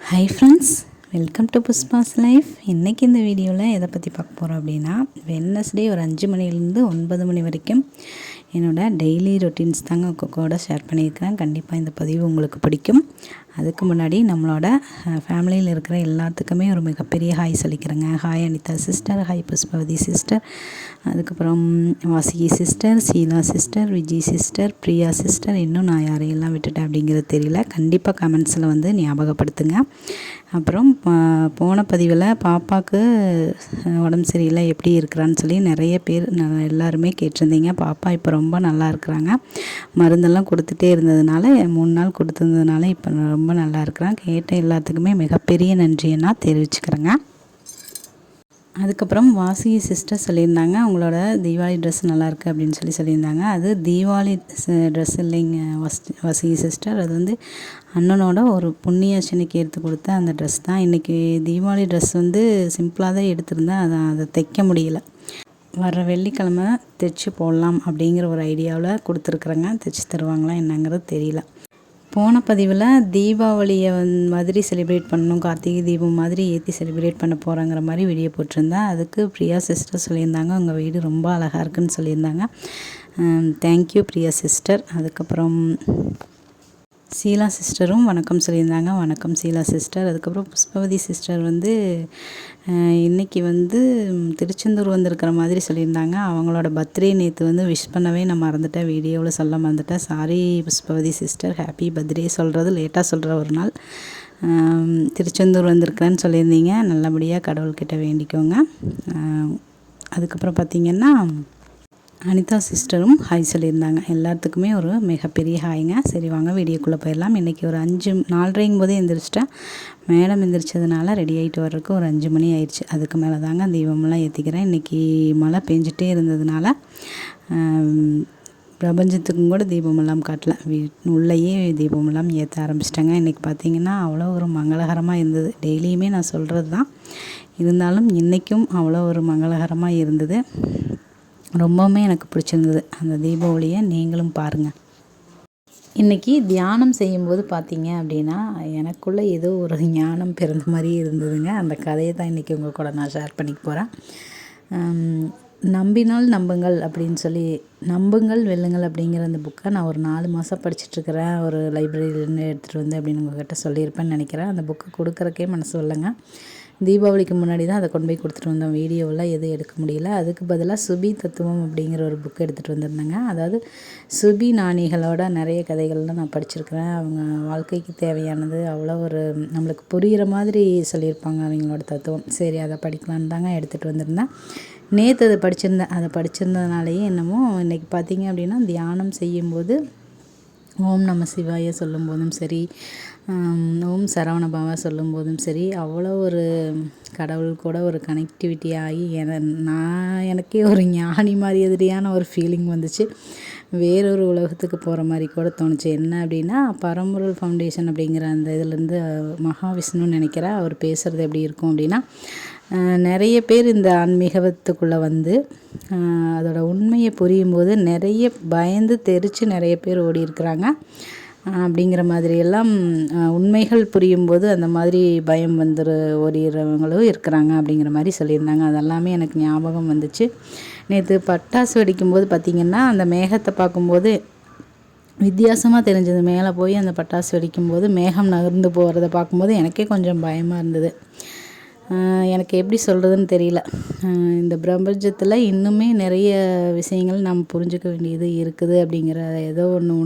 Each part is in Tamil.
Hi friends, welcome to Pushpa's life. இன்றைக்கி இந்த வீடியோவில் எதை பற்றி பார்க்க போகிறோம் அப்படின்னா, வெட்னஸ்டே ஒரு 5 மணிலேருந்து 9 மணி வரைக்கும் என்னோடய டெய்லி ரொட்டீன்ஸ் தாங்க கூட ஷேர் பண்ணியிருக்கிறேன். கண்டிப்பாக இந்த பதிவு உங்களுக்கு பிடிக்கும். அதுக்கு முன்னாடி நம்மளோட ஃபேமிலியில் இருக்கிற எல்லாத்துக்குமே ஒரு மிகப்பெரிய ஹாய் சொல்லிக்கிறேங்க. Hi Anitha sister, hi Pushpavathi sister, அதுக்கப்புறம் Vasuki sister, Sheela sister, Vijay sister, Priya sister, இன்னும் நான் யாரையெல்லாம் விட்டுட்டேன் அப்படிங்கிறது தெரியல. கண்டிப்பாக கமெண்ட்ஸில் வந்து ஞாபகப்படுத்துங்க. அப்புறம் போன பதிவில் பாப்பாவுக்கு உடம்பு சரியில்லை, எப்படி இருக்கிறான்னு சொல்லி நிறைய பேர் எல்லாருமே கேட்டிருந்தீங்க. பாப்பா இப்போ ரொம்ப நல்லா இருக்கிறாங்க. மருந்தெல்லாம் கொடுத்துட்டே இருந்ததுனால 3 நாள் கொடுத்துருந்ததுனால இப்போ ரொம்ப நல்லா இருக்கிறான். கேட்ட எல்லாத்துக்குமே மிகப்பெரிய நன்றியை நான் தெரிவிச்சுக்கிறேங்க. அதுக்கப்புறம் வாசுகி சிஸ்டர் சொல்லியிருந்தாங்க, அவங்களோட தீபாவளி ட்ரெஸ் நல்லாயிருக்கு அப்படின்னு சொல்லியிருந்தாங்க. அது தீபாவளி ட்ரெஸ் இல்லைங்க வாசுகி சிஸ்டர், அது வந்து அண்ணனோட ஒரு புண்ணியாட்சனைக்கு எடுத்து கொடுத்த அந்த ட்ரெஸ் தான். இன்றைக்கி தீபாவளி ட்ரெஸ் வந்து சிம்பிளாக தான் எடுத்திருந்தேன். அதை தைக்க முடியல. வர வெள்ளிக்கிழமை தைச்சி போடலாம் அப்படிங்கிற ஒரு ஐடியாவில் கொடுத்துருக்குறேங்க. தைச்சி தருவாங்களா என்னங்கிறது தெரியல. போன பதிவில் தீபாவளியை மாதிரி செலிப்ரேட் பண்ணணும், கார்த்திகை தீபம் மாதிரி ஏற்றி செலிப்ரேட் பண்ண போகிறாங்கிற மாதிரி வீடியோ போட்டிருந்தேன். அதுக்கு பிரியா சிஸ்டர் சொல்லியிருந்தாங்க, உங்கள் வீடு ரொம்ப அழகாக இருக்குன்னு சொல்லியிருந்தாங்க. Thank you Priya sister. அதுக்கப்புறம் சீலா சிஸ்டரும் வணக்கம் சொல்லியிருந்தாங்க. வணக்கம் சீலா சிஸ்டர். அதுக்கப்புறம் புஷ்பவதி சிஸ்டர் வந்து இன்றைக்கி வந்து திருச்செந்தூர் வந்திருக்கிற மாதிரி சொல்லியிருந்தாங்க. அவங்களோட பர்த்டே நேற்று வந்து விஷ் பண்ணவே நான் மறந்துட்டேன், வீடியோவில் சொல்ல மறந்துட்டேன். சாரி புஷ்பவதி சிஸ்டர். ஹாப்பி பர்த்டே சொல்கிறது லேட்டாக சொல்கிற ஒரு நாள். திருச்செந்தூர் வந்திருக்கிறேன்னு சொல்லியிருந்தீங்க. நல்லபடியாக கடவுள்கிட்ட வேண்டிக்கோங்க. அதுக்கப்புறம் பார்த்திங்கன்னா அனிதா சிஸ்டரும் ஹாய் சொல்லியிருந்தாங்க. எல்லாத்துக்குமே ஒரு மிகப்பெரிய ஹாய்ங்க. சரி வாங்க வீடியோக்குள்ளே போயிடலாம். இன்றைக்கி ஒரு 4:30 போதே எழுந்திரிச்சிட்டேன். மேடம் எழுந்திரிச்சதுனால ரெடி ஆகிட்டு வர்றதுக்கு ஒரு 5 மணி ஆயிடுச்சு. அதுக்கு மேலே தாங்க தீபமெல்லாம் ஏற்றிக்கிறேன். இன்றைக்கி மழை பெஞ்சிட்டே இருந்ததுனால பிரபஞ்சத்துக்கும் கூட தீபமெல்லாம் காட்டல, உள்ளேயே தீபமெல்லாம் ஏற்ற ஆரம்பிச்சிட்டேங்க. இன்றைக்கி பார்த்திங்கன்னா அவ்வளோ ஒரு மங்களகரமாக இருந்தது. டெய்லியுமே நான் சொல்கிறது தான், இருந்தாலும் இன்றைக்கும் அவ்வளோ ஒரு மங்களகரமாக இருந்தது. ரொம்பவுமே எனக்கு பிடிச்சிருந்தது அந்த தீபாவளியை. நீங்களும் பாருங்கள். இன்றைக்கி தியானம் செய்யும்போது பார்த்திங்க அப்படின்னா எனக்குள்ளே ஏதோ ஒரு ஞானம் பிறந்த மாதிரி இருந்ததுங்க. அந்த கதையை தான் இன்றைக்கி உங்கள் கூட நான் ஷேர் பண்ணிக்க போகிறேன். நம்பினால் நம்புங்கள் அப்படின்னு சொல்லி, நம்புங்கள் வெல்லுங்கள் அப்படிங்கிற அந்த புக்கை நான் ஒரு 4 மாதம் படிச்சுட்ருக்கிறேன். ஒரு லைப்ரரியிலேருந்து எடுத்துகிட்டு வந்து அப்படின்னு உங்கள்கிட்ட சொல்லியிருப்பேன்னு நினைக்கிறேன். அந்த புக்கை கொடுக்குறக்கே மனசு இல்லைங்க. தீபாவளிக்கு முன்னாடி தான் அதை கொண்டு போய் கொடுத்துட்டு வந்தோம். வீடியோவில் எதுவும் எடுக்க முடியல. அதுக்கு பதிலாக சுபி தத்துவம் அப்படிங்கிற ஒரு புக்கு எடுத்துகிட்டு வந்திருந்தேங்க. அதாவது சுபி நாணிகளோட நிறைய கதைகள்லாம் நான் படிச்சிருக்கிறேன். அவங்க வாழ்க்கைக்கு தேவையானது அவ்வளோ ஒரு நம்மளுக்கு புரிகிற மாதிரி சொல்லியிருப்பாங்க அவங்களோட தத்துவம். சரி அதை படிக்கலான்னு தாங்க எடுத்துகிட்டு வந்திருந்தேன். நேற்று அதை படிச்சிருந்ததுனாலேயே என்னமோ இன்றைக்கி பார்த்திங்க அப்படின்னா தியானம் செய்யும்போது ஓம் நம சிவாய சொல்லும்போதும் சரி, ஓம் சரவணபவா சொல்லும்போதும் சரி, அவ்வளோ ஒரு கடவுள் கூட ஒரு கனெக்டிவிட்டி ஆகி எனக்கே ஒரு ஞானி மாதிரி எதிரியான ஒரு ஃபீலிங் வந்துச்சு. வேறொரு உலகத்துக்கு போகிற மாதிரி கூட தோணுச்சு. என்ன அப்படின்னா, பரம்பொருள் ஃபவுண்டேஷன் அப்படிங்கிற அந்த இதுலேருந்து மகாவிஷ்ணுன்னு நினைக்கிறேன். அவர் பேசுகிறது எப்படி இருக்கும் அப்படின்னா, நிறைய பேர் இந்த ஆன்மீகத்துக்குள்ளே வந்து அதோட உண்மையை புரியும்போது நிறைய பயந்து தெரித்து நிறைய பேர் ஓடி இருக்கிறாங்க அப்படிங்கிற மாதிரியெல்லாம் உண்மைகள் புரியும்போது அந்த மாதிரி பயம் ஓடிறவங்களும் இருக்கிறாங்க அப்படிங்கிற மாதிரி சொல்லியிருந்தாங்க. அதெல்லாமே எனக்கு ஞாபகம் வந்துச்சு. நேற்று பட்டாசு வெடிக்கும்போது பார்த்திங்கன்னா அந்த மேகத்தை பார்க்கும்போது வித்தியாசமாக தெரிஞ்சது. மேலே போய் அந்த பட்டாசு வெடிக்கும்போது மேகம் நகர்ந்து போகிறத பார்க்கும்போது எனக்கே கொஞ்சம் பயமாக இருந்தது. எனக்கு எப்படி சொல்கிறதுன்னு தெரியல. இந்த பிரபஞ்சத்தில் இன்னுமே நிறைய விஷயங்கள் நம்ம புரிஞ்சுக்க வேண்டியது இருக்குது அப்படிங்கிற ஏதோ ஒன்று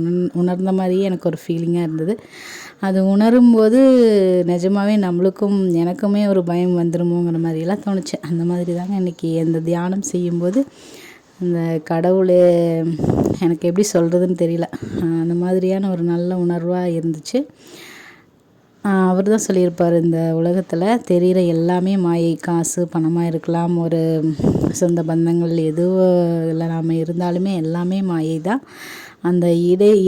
உணர்ந்த மாதிரியே எனக்கு ஒரு ஃபீலிங்காக இருந்தது. அது உணரும்போது நிஜமாகவே எனக்குமே ஒரு பயம் வந்துடுமோங்கிற மாதிரியெல்லாம் தோணுச்சு. அந்த மாதிரி தாங்க இன்றைக்கி அந்த தியானம் செய்யும்போது அந்த கடவுள் எனக்கு எப்படி சொல்கிறதுன்னு தெரியல, அந்த மாதிரியான ஒரு நல்ல உணர்வாக இருந்துச்சு. அவர் தான் சொல்லியிருப்பார், இந்த உலகத்தில் தெரிகிற எல்லாமே மாயை. காசு பணமாக இருக்கலாம், ஒரு சொந்த பந்தங்கள் எதுவும் நாம் இருந்தாலுமே எல்லாமே மாயை தான். அந்த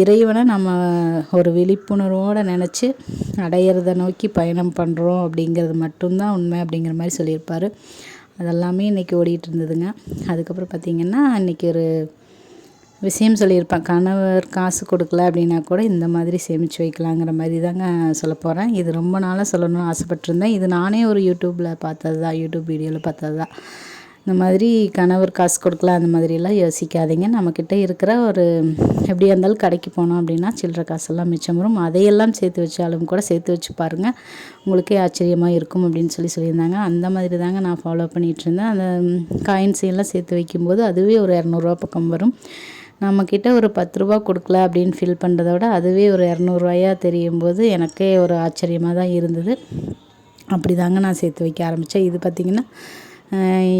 இறைவனை நம்ம ஒரு விழிப்புணர்வோடு நினச்சி அடையிறத நோக்கி பயணம் பண்ணுறோம் அப்படிங்கிறது மட்டும்தான் உண்மை அப்படிங்கிற மாதிரி சொல்லியிருப்பார். அதெல்லாமே இன்றைக்கி ஓடிட்டு இருந்ததுங்க. அதுக்கப்புறம் பார்த்திங்கன்னா இன்றைக்கி ஒரு விஷயம் சொல்லியிருப்பேன். கணவர் காசு கொடுக்கல அப்படின்னா கூட இந்த மாதிரி சேமித்து வைக்கலாங்கிற மாதிரி தாங்க சொல்ல போகிறேன். இது ரொம்ப நாளாக சொல்லணும்னு ஆசைப்பட்டிருந்தேன். இது நானே ஒரு யூடியூப்பில் பார்த்தது தான், யூடியூப் வீடியோவில் பார்த்தது தான். இந்த மாதிரி கணவர் காசு கொடுக்கல அந்த மாதிரிலாம் யோசிக்காதீங்க. நம்மக்கிட்ட இருக்கிற ஒரு எப்படியா இருந்தாலும் கடைக்கு போனோம் அப்படின்னா சில்லற காசெல்லாம் மிச்சம் வரும். அதையெல்லாம் சேர்த்து வச்சாலும் கூட சேர்த்து வச்சு பாருங்கள், உங்களுக்கே ஆச்சரியமாக இருக்கும் அப்படின்னு சொல்லியிருந்தாங்க. அந்த மாதிரி தாங்க நான் ஃபாலோ பண்ணிகிட்ருந்தேன். அந்த காயின்ஸ் எல்லாம் சேர்த்து வைக்கும்போது அதுவே ஒரு 200 பக்கம் வரும். நம்மக்கிட்ட ஒரு 10 ரூபா கொடுக்கல அப்படின்னு ஃபீல் பண்ணுறத விட அதுவே ஒரு 200 தெரியும்போது எனக்கே ஒரு ஆச்சரியமாக தான் இருந்தது. அப்படி தாங்க நான் சேர்த்து வைக்க ஆரம்பித்தேன். இது பார்த்திங்கன்னா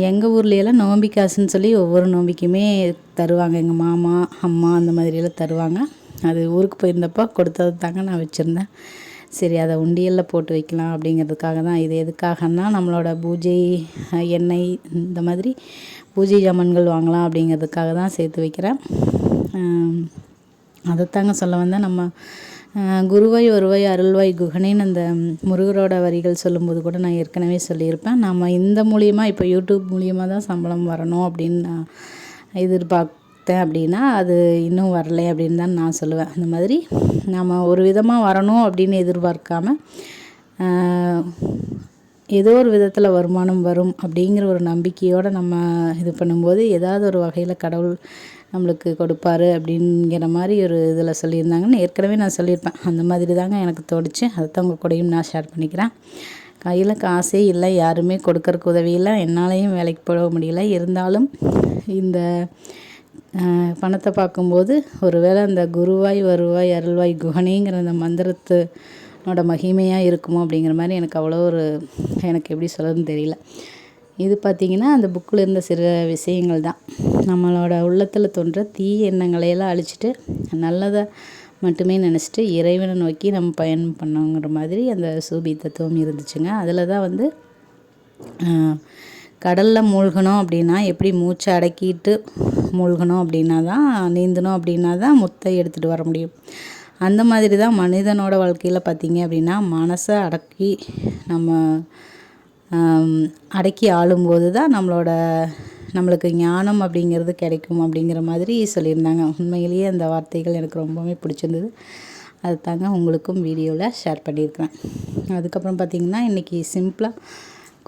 எங்கள் ஊர்லேயெல்லாம் நோம்பி காசுன்னு சொல்லி ஒவ்வொரு நோம்பிக்குமே தருவாங்க. எங்கள் மாமா, அம்மா அந்த மாதிரியெல்லாம் தருவாங்க. அது ஊருக்கு போயிருந்தப்போ கொடுத்தது தாங்க நான் வச்சுருந்தேன். சரி, அதை உண்டியலில் போட்டு வைக்கலாம் அப்படிங்கிறதுக்காக தான். இது எதுக்காகன்னா நம்மளோட பூஜை எண்ணெய் இந்த மாதிரி பூஜை ஜாமான்கள் வாங்கலாம் அப்படிங்கிறதுக்காக தான் சேர்த்து வைக்கிறேன். அதைத்தாங்க சொல்ல வந்தேன். நம்ம குருவாய் வருவாய் அருள்வாய் குகனேன்னு அந்த முருகரோட வரிகள் சொல்லும்போது கூட நான் ஏற்கனவே சொல்லியிருப்பேன். நம்ம இந்த மூலியமாக இப்போ யூடியூப் மூலியமாக தான் சம்பளம் வரணும் அப்படின்னு நான் எதிர்பார்த்தேன் அப்படின்னா அது இன்னும் வரலை அப்படின்னு தான் நான் சொல்லுவேன். அந்த மாதிரி நம்ம ஒரு விதமாக வரணும் அப்படின்னு எதிர்பார்க்காம ஏதோ ஒரு விதத்தில் வருமானம் வரும் அப்படிங்கிற ஒரு நம்பிக்கையோடு நம்ம இது பண்ணும்போது ஏதாவது ஒரு வகையில் கடவுள் நம்மளுக்கு கொடுப்பாரு அப்படிங்கிற மாதிரி ஒரு இதில் சொல்லியிருந்தாங்கன்னு ஏற்கனவே நான் சொல்லியிருப்பேன். அந்த மாதிரி தாங்க எனக்கு தோணுச்சு. அதைத்தான் உங்கள் கூடயும் நான் ஷேர் பண்ணிக்கிறேன். கையில் காசே இல்லை, யாருமே கொடுக்கறக்கு உதவியில்லை, என்னாலையும் வேலைக்கு போக முடியல. இருந்தாலும் இந்த பணத்தை பார்க்கும்போது ஒருவேளை அந்த குருவாய் வருவாய் அருள்வாய் குகனேங்கிற அந்த மந்திரத்தினோட மகிமையாக இருக்குமோ அப்படிங்கிற மாதிரி எனக்கு அவ்வளோ ஒரு எனக்கு எப்படி சொல்கிறதுன்னு தெரியல. இது பார்த்திங்கன்னா அந்த புக்கில் இருந்த சில விஷயங்கள் தான். நம்மளோட உள்ளத்தில் தோன்ற தீய எண்ணங்களையெல்லாம் அழிச்சிட்டு நல்லதை மட்டுமே நினச்சிட்டு இறைவனை நோக்கி நம்ம பயணம் பண்ணோங்கிற மாதிரி அந்த சூபி தத்துவம் இருந்துச்சுங்க. அதில் தான் வந்து கடலில் மூழ்கணும் அப்படின்னா எப்படி மூச்சை அடக்கிட்டு மூழ்கணும் அப்படின்னா தான், நீந்தணும் அப்படின்னா தான் முத்தை எடுத்துகிட்டு வர முடியும். அந்த மாதிரி தான் மனிதனோட வாழ்க்கையில் பார்த்திங்க அப்படின்னா மனசை அடக்கி ஆளும்போது தான் நம்மளுக்கு ஞானம் அப்படிங்கிறது கிடைக்கும் அப்படிங்கிற மாதிரி சொல்லியிருந்தாங்க. உண்மையிலேயே அந்த வார்த்தைகள் எனக்கு ரொம்பவே பிடிச்சிருந்தது. அது தாங்க உங்களுக்கும் வீடியோவில் ஷேர் பண்ணியிருக்கிறேன். அதுக்கப்புறம் பார்த்திங்கன்னா இன்றைக்கி சிம்பிளாக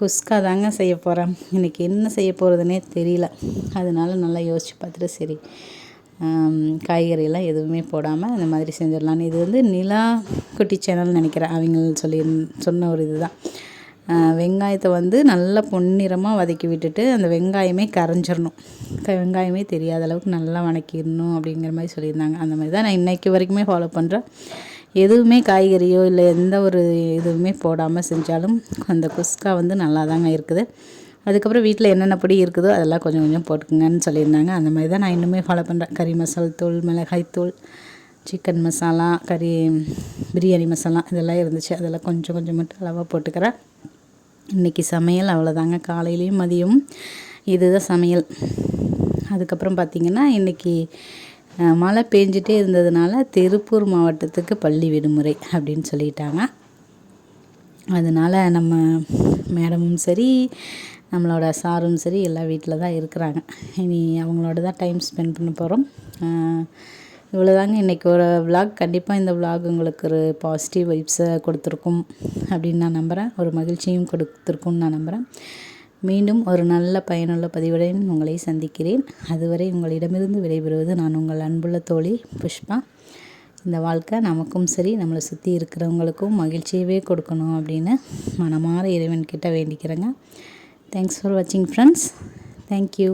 குஸ்கா தாங்க செய்ய போகிறேன். இன்றைக்கி என்ன செய்ய போகிறதுனே தெரியல. அதனால நல்லா யோசித்து பார்த்துட்டு சரி காய்கறியெல்லாம் எதுவுமே போடாமல் இந்த மாதிரி செஞ்சிடலான்னு. இது வந்து நிலா குட்டி சேனல் நினைக்கிறேன். அவங்க சொன்ன ஒரு இது தான். வெங்காயத்தை வந்து நல்லா பொன்னிறமாக வதக்கி விட்டுட்டு அந்த வெங்காயமே கரைஞ்சிடணும், வெங்காயமே தெரியாத அளவுக்கு நல்லா வதக்கிடணும் அப்படிங்கிற மாதிரி சொல்லியிருந்தாங்க. அந்த மாதிரி தான் நான் இன்றைக்கி வரைக்குமே ஃபாலோ பண்ணுறேன். எதுவுமே காய்கறியோ இல்லை எந்த ஒரு இதுவுமே போடாமல் செஞ்சாலும் அந்த குஸ்கா வந்து நல்லா தாங்க இருக்குது. அதுக்கப்புறம் வீட்டில் என்னென்ன பொடி இருக்குதோ அதெல்லாம் கொஞ்சம் கொஞ்சம் போட்டுக்குங்கன்னு சொல்லியிருந்தாங்க. அந்த மாதிரி தான் நான் இன்னுமே ஃபாலோ பண்ணுறேன். கறி மசால் தூள், மிளகாய்த்தூள், சிக்கன் மசாலா, பிரியாணி மசாலா இதெல்லாம் இருந்துச்சு. அதெல்லாம் கொஞ்சம் கொஞ்சம் மட்டும் அளவாக போட்டுக்கிறேன். இன்றைக்கி சமையல் அவ்வளோதாங்க. காலையிலையும் மதியம் இதுதான் சமையல். அதுக்கப்புறம் பார்த்திங்கன்னா இன்றைக்கி மழை பெஞ்சிட்டே இருந்ததுனால திருப்பூர் மாவட்டத்துக்கு பள்ளி விடுமுறை அப்படின்னு சொல்லிட்டாங்க. அதனால் நம்ம மேடமும் சரி நம்மளோட சாரும் சரி எல்லாம் வீட்டில் தான் இருக்கிறாங்க. இனி அவங்களோட தான் டைம் ஸ்பெண்ட் பண்ண போகிறோம். இவ்வளோதாங்க இன்றைக்கி ஒரு விலாக். கண்டிப்பாக இந்த விலாக் உங்களுக்கு ஒரு பாசிட்டிவ் வைப்ஸை கொடுத்துருக்கும் அப்படின்னு நான் நம்புகிறேன். ஒரு மகிழ்ச்சியும் கொடுத்துருக்கும்னு நான் நம்புகிறேன். மீண்டும் ஒரு நல்ல பயனுள்ள பதிவுடன் உங்களை சந்திக்கிறேன். அதுவரை உங்களிடமிருந்து விடைபெறுவது நான் உங்கள் அன்புள்ள தோழி புஷ்பா. இந்த வாழ்க்கை நமக்கும் சரி நம்மளை சுற்றி இருக்கிறவங்களுக்கும் மகிழ்ச்சியவே கொடுக்கணும் அப்படின்னு மனமார இறைவன்கிட்ட வேண்டிக்கிறேங்க. தேங்க்ஸ் ஃபார் வாட்சிங் ஃப்ரெண்ட்ஸ். தேங்க்யூ.